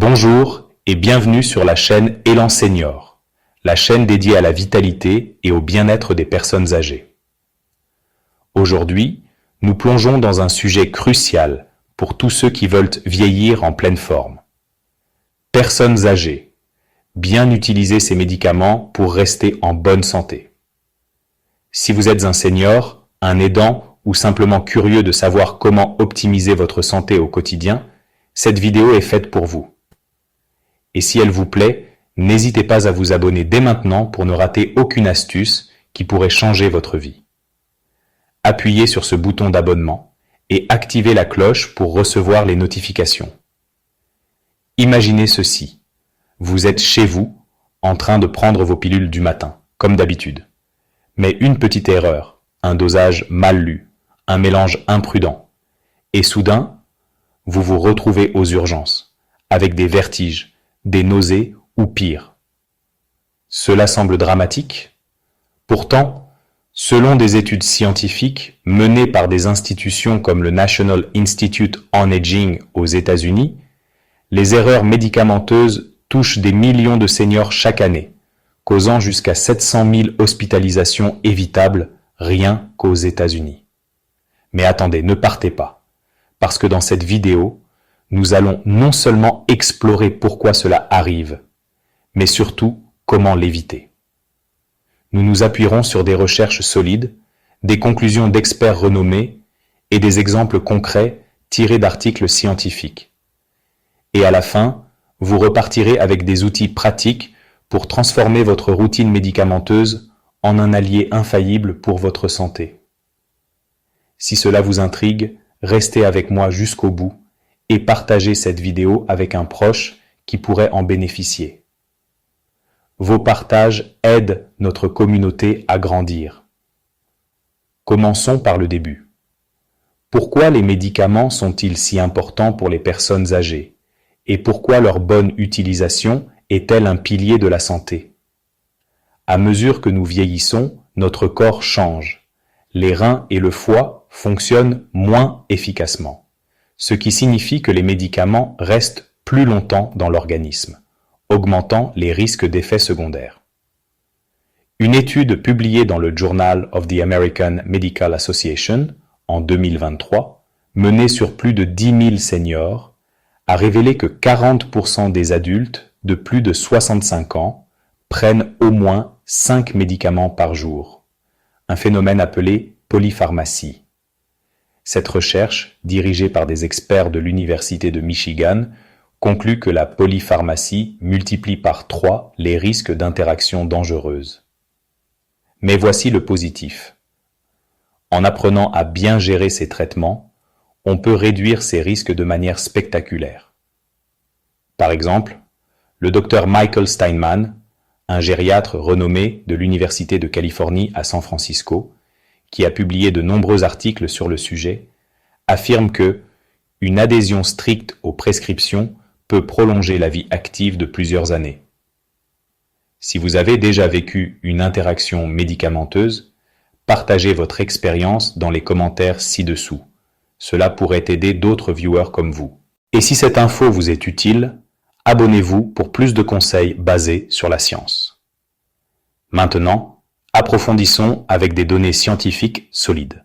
Bonjour et bienvenue sur la chaîne Élan Senior, la chaîne dédiée à la vitalité et au bien-être des personnes âgées. Aujourd'hui, nous plongeons dans un sujet crucial pour tous ceux qui veulent vieillir en pleine forme. Personnes âgées, bien utiliser ces médicaments pour rester en bonne santé. Si vous êtes un senior, un aidant ou simplement curieux de savoir comment optimiser votre santé au quotidien, cette vidéo est faite pour vous. Et si elle vous plaît, n'hésitez pas à vous abonner dès maintenant pour ne rater aucune astuce qui pourrait changer votre vie. Appuyez sur ce bouton d'abonnement et activez la cloche pour recevoir les notifications. Imaginez ceci. Vous êtes chez vous, en train de prendre vos pilules du matin, comme d'habitude. Mais une petite erreur, un dosage mal lu, un mélange imprudent. Et soudain, vous vous retrouvez aux urgences, avec des vertiges, des nausées ou pire. Cela semble dramatique. Pourtant, selon des études scientifiques menées par des institutions comme le National Institute on Aging aux États-Unis, les erreurs médicamenteuses touchent des millions de seniors chaque année, causant jusqu'à 700 000 hospitalisations évitables rien qu'aux États-Unis. Mais attendez, ne partez pas, parce que dans cette vidéo, nous allons non seulement explorer pourquoi cela arrive, mais surtout comment l'éviter. Nous nous appuierons sur des recherches solides, des conclusions d'experts renommés et des exemples concrets tirés d'articles scientifiques. Et à la fin, vous repartirez avec des outils pratiques pour transformer votre routine médicamenteuse en un allié infaillible pour votre santé. Si cela vous intrigue, restez avec moi jusqu'au bout et partagez cette vidéo avec un proche qui pourrait en bénéficier. Vos partages aident notre communauté à grandir. Commençons par le début. Pourquoi les médicaments sont-ils si importants pour les personnes âgées? Et pourquoi leur bonne utilisation est-elle un pilier de la santé? À mesure que nous vieillissons, notre corps change. Les reins et le foie fonctionnent moins efficacement, ce qui signifie que les médicaments restent plus longtemps dans l'organisme, augmentant les risques d'effets secondaires. Une étude publiée dans le Journal of the American Medical Association en 2023, menée sur plus de 10 000 seniors, a révélé que 40% des adultes de plus de 65 ans prennent au moins 5 médicaments par jour, un phénomène appelé polypharmacie. Cette recherche, dirigée par des experts de l'Université de Michigan, conclut que la polypharmacie multiplie par 3 les risques d'interactions dangereuses. Mais voici le positif. En apprenant à bien gérer ces traitements, on peut réduire ces risques de manière spectaculaire. Par exemple, le Dr Michael Steinman, un gériatre renommé de l'Université de Californie à San Francisco, qui a publié de nombreux articles sur le sujet, affirme que une adhésion stricte aux prescriptions peut prolonger la vie active de plusieurs années. Si vous avez déjà vécu une interaction médicamenteuse, partagez votre expérience dans les commentaires ci-dessous. Cela pourrait aider d'autres viewers comme vous. Et si cette info vous est utile, abonnez-vous pour plus de conseils basés sur la science. Maintenant, approfondissons avec des données scientifiques solides.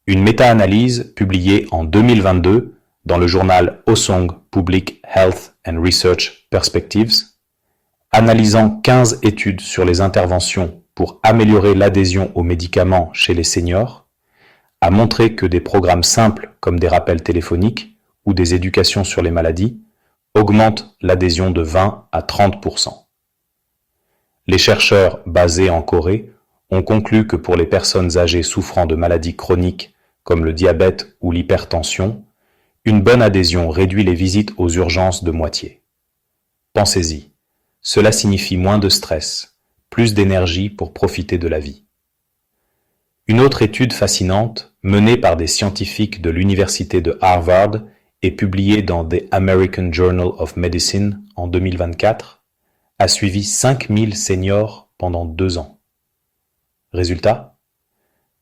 Une méta-analyse publiée en 2022 dans le journal Osong Public Health and Research Perspectives, analysant 15 études sur les interventions pour améliorer l'adhésion aux médicaments chez les seniors, a montré que des programmes simples comme des rappels téléphoniques ou des éducations sur les maladies augmentent l'adhésion de 20 à 30%. Les chercheurs basés en Corée ont conclu que pour les personnes âgées souffrant de maladies chroniques comme le diabète ou l'hypertension, une bonne adhésion réduit les visites aux urgences de moitié. Pensez-y, cela signifie moins de stress, plus d'énergie pour profiter de la vie. Une autre étude fascinante, menée par des scientifiques de l'université de Harvard et publiée dans The American Journal of Medicine en 2024, a suivi 5000 seniors pendant 2 ans. Résultat,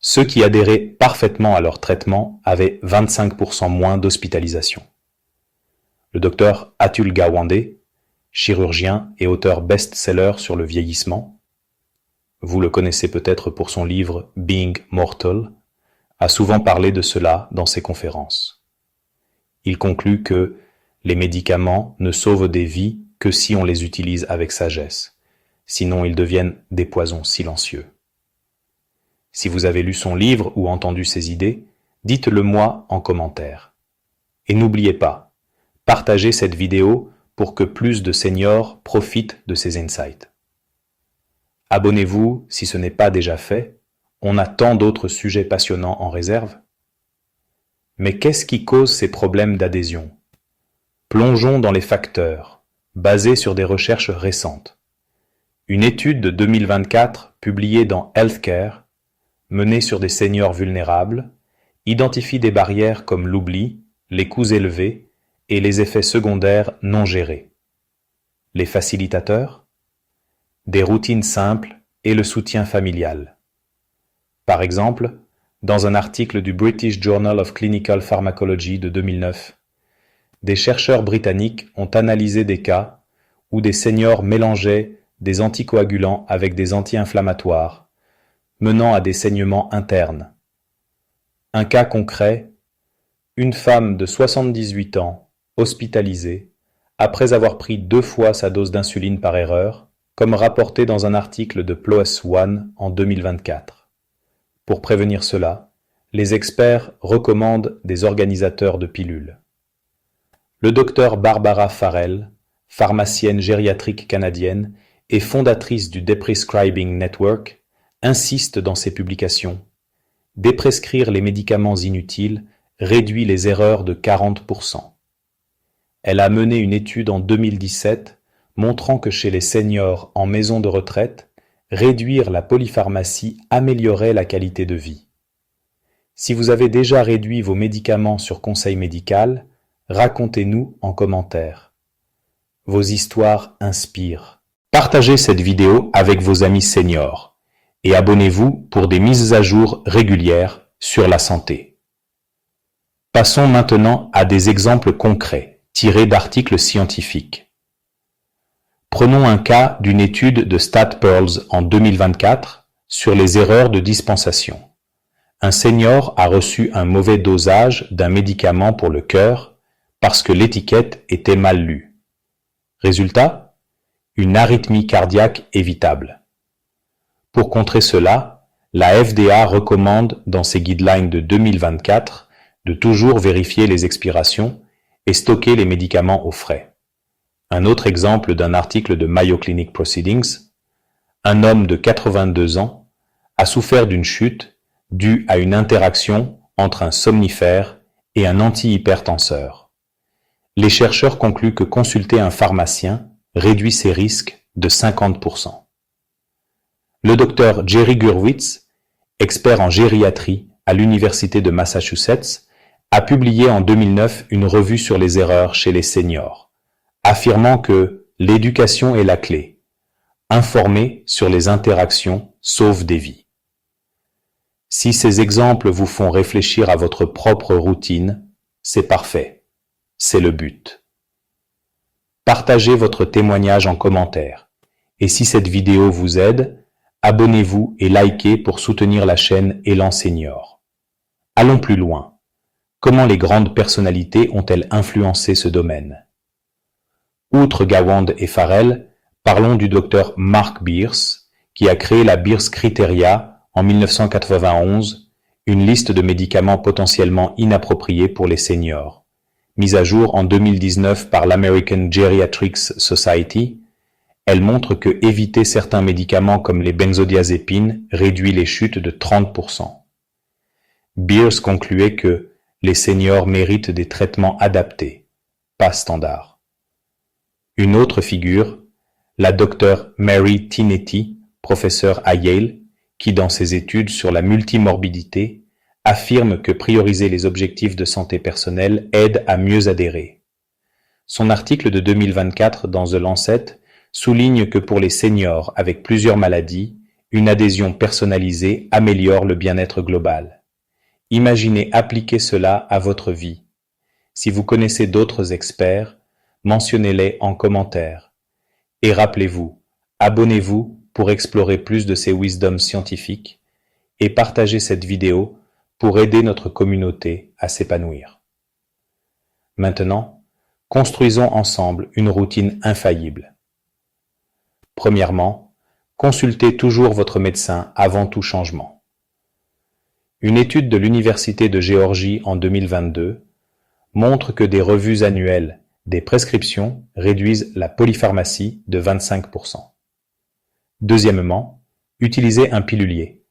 ceux qui adhéraient parfaitement à leur traitement avaient 25% moins d'hospitalisation. le docteur Atul Gawande, chirurgien et auteur best-seller sur le vieillissement. Vous le connaissez peut-être pour son livre Being Mortal, a souvent parlé de cela dans ses conférences. Il conclut que les médicaments ne sauvent des vies que si on les utilise avec sagesse, sinon ils deviennent des poisons silencieux. Si vous avez lu son livre ou entendu ses idées, dites-le moi en commentaire. Et n'oubliez pas, partagez cette vidéo pour que plus de seniors profitent de ces insights. Abonnez-vous si ce n'est pas déjà fait, on a tant d'autres sujets passionnants en réserve. Mais qu'est-ce qui cause ces problèmes d'adhésion? Plongeons dans les facteurs, basés sur des recherches récentes. Une étude de 2024, publiée dans Healthcare, menée sur des seniors vulnérables, identifie des barrières comme l'oubli, les coûts élevés et les effets secondaires non gérés. Les facilitateurs? Des routines simples et le soutien familial. Par exemple, dans un article du British Journal of Clinical Pharmacology de 2009, des chercheurs britanniques ont analysé des cas où des seniors mélangeaient des anticoagulants avec des anti-inflammatoires, menant à des saignements internes. Un cas concret, une femme de 78 ans, hospitalisée, après avoir pris 2 fois sa dose d'insuline par erreur, comme rapporté dans un article de PLOS ONE en 2024. Pour prévenir cela, les experts recommandent des organisateurs de pilules. Le docteur Barbara Farrell, pharmacienne gériatrique canadienne et fondatrice du Deprescribing Network, insiste dans ses publications. Déprescrire les médicaments inutiles réduit les erreurs de 40%. Elle a mené une étude en 2017 montrant que chez les seniors en maison de retraite, réduire la polypharmacie améliorait la qualité de vie. Si vous avez déjà réduit vos médicaments sur conseil médical, racontez-nous en commentaire. Vos histoires inspirent. Partagez cette vidéo avec vos amis seniors et abonnez-vous pour des mises à jour régulières sur la santé. Passons maintenant à des exemples concrets tirés d'articles scientifiques. Prenons un cas d'une étude de StatPearls en 2024 sur les erreurs de dispensation. Un senior a reçu un mauvais dosage d'un médicament pour le cœur parce que l'étiquette était mal lue. Résultat? Une arythmie cardiaque évitable. Pour contrer cela, la FDA recommande dans ses guidelines de 2024 de toujours vérifier les expirations et stocker les médicaments au frais. Un autre exemple d'un article de Mayo Clinic Proceedings, un homme de 82 ans a souffert d'une chute due à une interaction entre un somnifère et un antihypertenseur. Les chercheurs concluent que consulter un pharmacien réduit ces risques de 50%. Le docteur Jerry Gurwitz, expert en gériatrie à l'Université de Massachusetts, a publié en 2009 une revue sur les erreurs chez les seniors, affirmant que l'éducation est la clé. Informer sur les interactions sauve des vies. Si ces exemples vous font réfléchir à votre propre routine, c'est parfait. C'est le but. Partagez votre témoignage en commentaire. Et si cette vidéo vous aide, abonnez-vous et likez pour soutenir la chaîne Élan Senior. Allons plus loin. Comment les grandes personnalités ont-elles influencé ce domaine? Outre Gawande et Farrell, parlons du docteur Mark Beers, qui a créé la Beers Criteria en 1991, une liste de médicaments potentiellement inappropriés pour les seniors. Mise à jour en 2019 par l'American Geriatrics Society, elle montre que éviter certains médicaments comme les benzodiazépines réduit les chutes de 30%. Beers concluait que les seniors méritent des traitements adaptés, pas standards. Une autre figure, la docteure Mary Tinetti, professeure à Yale, qui dans ses études sur la multimorbidité, affirme que prioriser les objectifs de santé personnelle aide à mieux adhérer. Son article de 2024 dans The Lancet souligne que pour les seniors avec plusieurs maladies, une adhésion personnalisée améliore le bien-être global. Imaginez appliquer cela à votre vie. Si vous connaissez d'autres experts, mentionnez-les en commentaire. Et rappelez-vous, abonnez-vous pour explorer plus de ces wisdoms scientifiques et partagez cette vidéo pour aider notre communauté à s'épanouir. Maintenant, construisons ensemble une routine infaillible. Premièrement, consultez toujours votre médecin avant tout changement. Une étude de l'Université de Géorgie en 2022 montre que des revues annuelles des prescriptions réduisent la polypharmacie de 25%. Deuxièmement, utilisez un pilulier.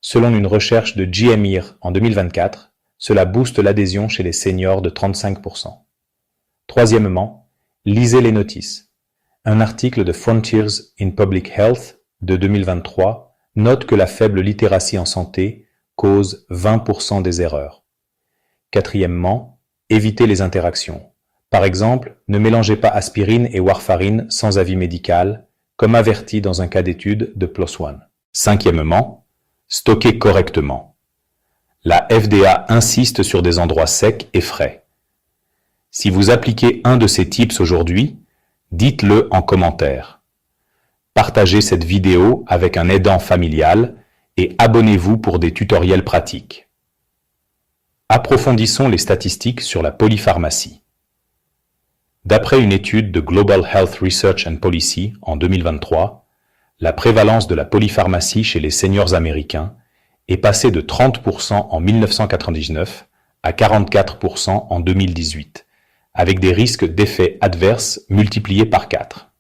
Selon une recherche de GMIR en 2024, cela booste l'adhésion chez les seniors de 35%. Troisièmement, lisez les notices. Un article de Frontiers in Public Health de 2023 note que la faible littératie en santé cause 20% des erreurs. Quatrièmement, évitez les interactions. Par exemple, ne mélangez pas aspirine et warfarine sans avis médical, comme averti dans un cas d'étude de PLOS ONE. Cinquièmement, stockez correctement. La FDA insiste sur des endroits secs et frais. Si vous appliquez un de ces tips aujourd'hui, dites-le en commentaire. Partagez cette vidéo avec un aidant familial et abonnez-vous pour des tutoriels pratiques. Approfondissons les statistiques sur la polypharmacie. D'après une étude de Global Health Research and Policy en 2023, la prévalence de la polypharmacie chez les seniors américains est passée de 30% en 1999 à 44% en 2018, avec des risques d'effets adverses multipliés par 4.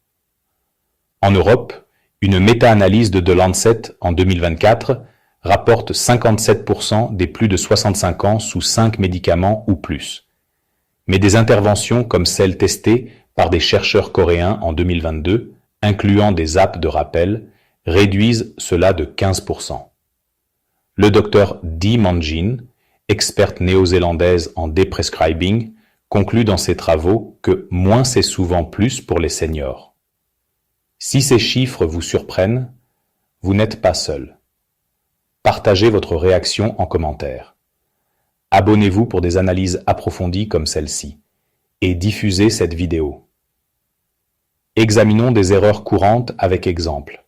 En Europe, une méta-analyse de The Lancet en 2024 rapporte 57% des plus de 65 ans sous 5 médicaments ou plus. Mais des interventions comme celles testées par des chercheurs coréens en 2022, incluant des apps de rappel, réduisent cela de 15%. Le docteur Dee Man-jin, experte néo-zélandaise en déprescribing, conclut dans ses travaux que moins c'est souvent plus pour les seniors. Si ces chiffres vous surprennent, vous n'êtes pas seul. Partagez votre réaction en commentaire. Abonnez-vous pour des analyses approfondies comme celle-ci et diffusez cette vidéo. Examinons des erreurs courantes avec exemple.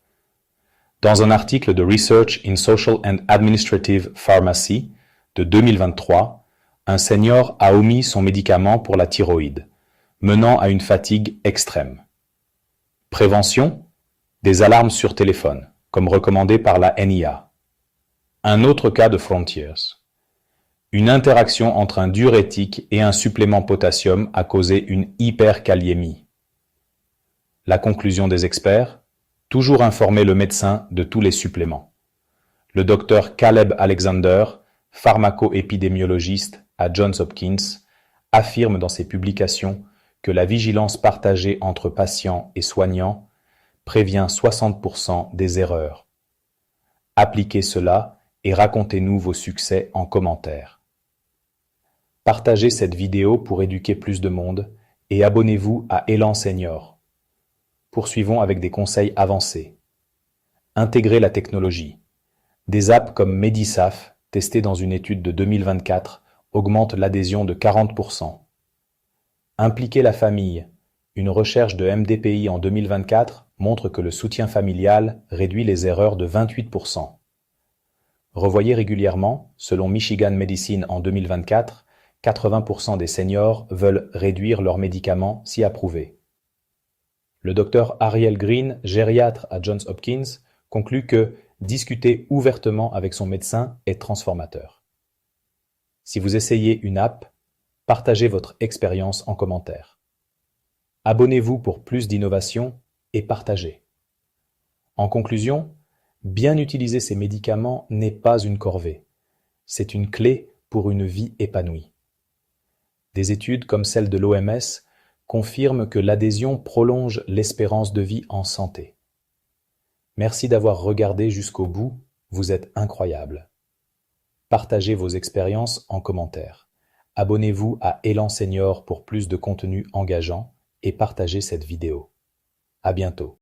Dans un article de Research in Social and Administrative Pharmacy de 2023, un senior a omis son médicament pour la thyroïde, menant à une fatigue extrême. Prévention, des alarmes sur téléphone, comme recommandé par la NIA. Un autre cas de Frontiers. Une interaction entre un diurétique et un supplément potassium a causé une hyperkaliémie. La conclusion des experts, toujours informer le médecin de tous les suppléments. Le docteur Caleb Alexander, pharmaco-épidémiologiste à Johns Hopkins, affirme dans ses publications que la vigilance partagée entre patients et soignants prévient 60% des erreurs. Appliquez cela et racontez-nous vos succès en commentaire. Partagez cette vidéo pour éduquer plus de monde et abonnez-vous à Élan Senior. Poursuivons avec des conseils avancés. Intégrez la technologie. Des apps comme Medisaf, testées dans une étude de 2024, augmentent l'adhésion de 40%. Impliquez la famille. Une recherche de MDPI en 2024 montre que le soutien familial réduit les erreurs de 28%. Revoyez régulièrement, selon Michigan Medicine en 2024, 80% des seniors veulent réduire leurs médicaments si approuvés. Le docteur Ariel Green, gériatre à Johns Hopkins, conclut que discuter ouvertement avec son médecin est transformateur. Si vous essayez une app, partagez votre expérience en commentaire. Abonnez-vous pour plus d'innovation et partagez. En conclusion, bien utiliser ces médicaments n'est pas une corvée. C'est une clé pour une vie épanouie. Des études comme celle de l'OMS confirment que l'adhésion prolonge l'espérance de vie en santé. Merci d'avoir regardé jusqu'au bout, vous êtes incroyable. Partagez vos expériences en commentaire. Abonnez-vous à Élan Senior pour plus de contenu engageant et partagez cette vidéo. À bientôt.